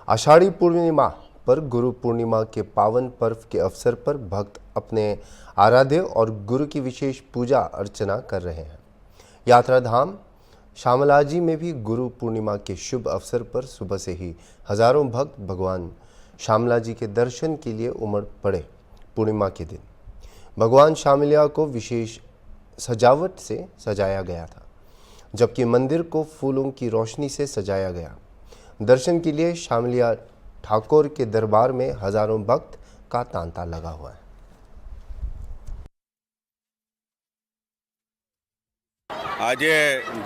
आषाढ़ी पूर्णिमा पर गुरु पूर्णिमा के पावन पर्व के अवसर पर भक्त अपने आराध्य और गुरु की विशेष पूजा अर्चना कर रहे हैं। यात्राधाम शामलाजी में भी गुरु पूर्णिमा के शुभ अवसर पर सुबह से ही हजारों भक्त भगवान शामलाजी के दर्शन के लिए उमड़ पड़े। पूर्णिमा के दिन भगवान शामलिया को विशेष सजावट से सजाया गया था, जबकि मंदिर को फूलों की रोशनी से सजाया गया। दर्शन के लिए शामलिया ठाकुर के दरबार में हजारों भक्त का तांता लगा हुआ है। आज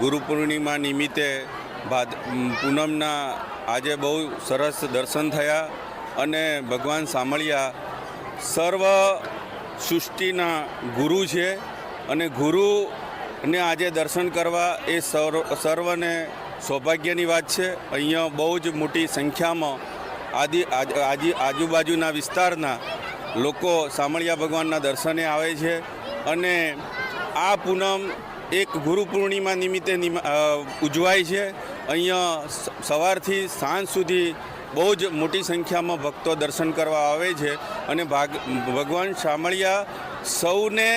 गुरु पूर्णिमा निमित्ते पूनमना आज बहु सरस दर्शन थया अने भगवान शामलिया सर्व सृष्टिना गुरु छे अने गुरु ने आज दर्शन करवा ए सर्वने सौभाग्यनी बात है। अहींया बहु ज मोटी संख्या में आजूबाजूना विस्तारना लोको शामलिया भगवानना दर्शने आवे छे अने आ पूनम एक गुरु पूर्णिमा निमित्ते उजवाय छे। अहींया सवारथी सांज सुधी बहु ज मोटी संख्या में भक्तो दर्शन करवा आवे छे अने भगवान शामलिया सौने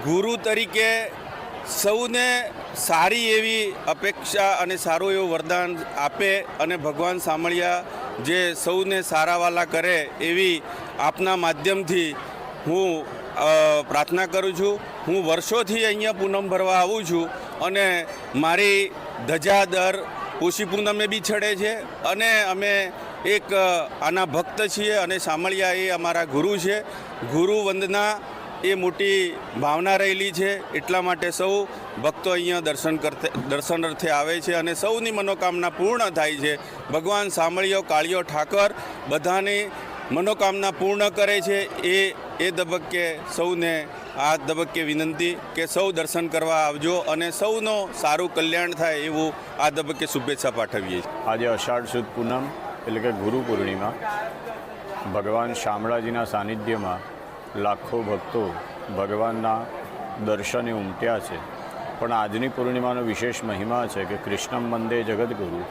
गुरु तरीके सौने सारी एवी अपेक्षा अने सारू एवं वरदान आपे अने भगवान शामलिया जे सौने सारावाला करे एवी आपना माध्यमथी हूँ प्रार्थना करूँ छूँ। हूँ वर्षोथी अहींया पूनम भरवा आऊँ छूँ अने मारी धजा दर पोषी पूनमे बी चढ़े छे अने अमे एक आना भक्त छीए अने शामलिया ए अमारा गुरु छे। गुरु वंदना ए मोटी भावना रहेली है, एटला माटे सौ भक्तों अहींया दर्शनार्थे आवे छे अने सौनी मनोकामना पूर्ण थाय छे। भगवान शामलियो काळियो ठाकर बधानी मनोकामना पूर्ण करे छे। ए तबक्के सौने आ तबक्के विनंती के सौ दर्शन करवा आवजो अने सौनो सारू कल्याण थाय एवुं आ तबक्के शुभेच्छा पाठवीए। आज अषाढ़ सुद पूनम एटले के गुरु पूर्णिमा भगवान शामळाजीना सानिध्यमां लाखों भक्तों भगवानना दर्शने उमट्या छे। पण आजनी पूर्णिमानो विशेष महिमा है कि कृष्णम वंदे जगद्गुरु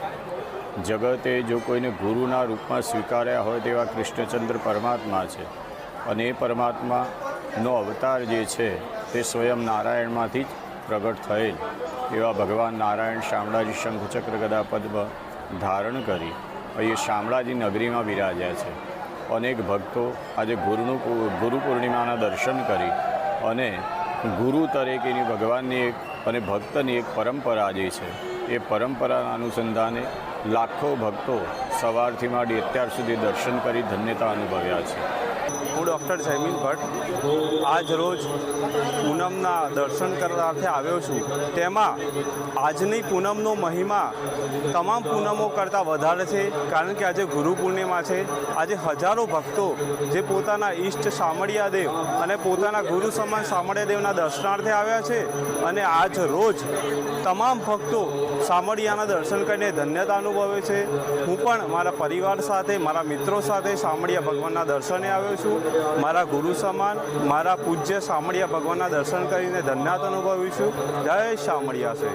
जगते जो कोईने गुरुना रूपमां स्वीकार्या होय तेवा कृष्णचंद्र परमात्मा है अने परमात्मानो अवतार जे छे ते स्वयं नारायणमांथी ज प्रगट थयेल एवा भगवान नारायण शामळाजी शंखचक्र गदा पद्म धारण करी अहीं शामळाजी नगरी में विराज्या छे। अनेक भक्तों आज गुरु पूर्णिमा दर्शन करी अने गुरु तरीकेनी भगवाननी एक अने भक्तनी एक परंपरा जे छे ए परंपरा अनुसंधाने लाखों भक्तों सवारथी मांडी अत्यार सुधी दर्शन करी धन्यता अनुभव्या छे। हूँ डॉक्टर जयमीन भट्ट आज रोज पूनमना दर्शन करवाथे आव्यो छूं। तेमां आजनी पूनमनो महिमा तमाम पूनमों करता वधारे छे, कारण के आज गुरु पूर्णिमा है। आज हजारों भक्तों जे पोताना इष्ट शामळिया देव अने पोताना गुरु समान शामळिया देवना दर्शनार्थे आव्या छे अने आज रोज तमाम भक्तों शामळियाना दर्शन करीने धन्यता अनुभवे छे। हूँ पण मारा परिवार साथे मारा मित्रों साथे शामळिया भगवानना दर्शने आव्यो छूं। मारा गुरु समान मारा पूज्य शामळिया भगवानना दर्शन करीने धन्यता अनुभवी छूं। जय शामळिया से।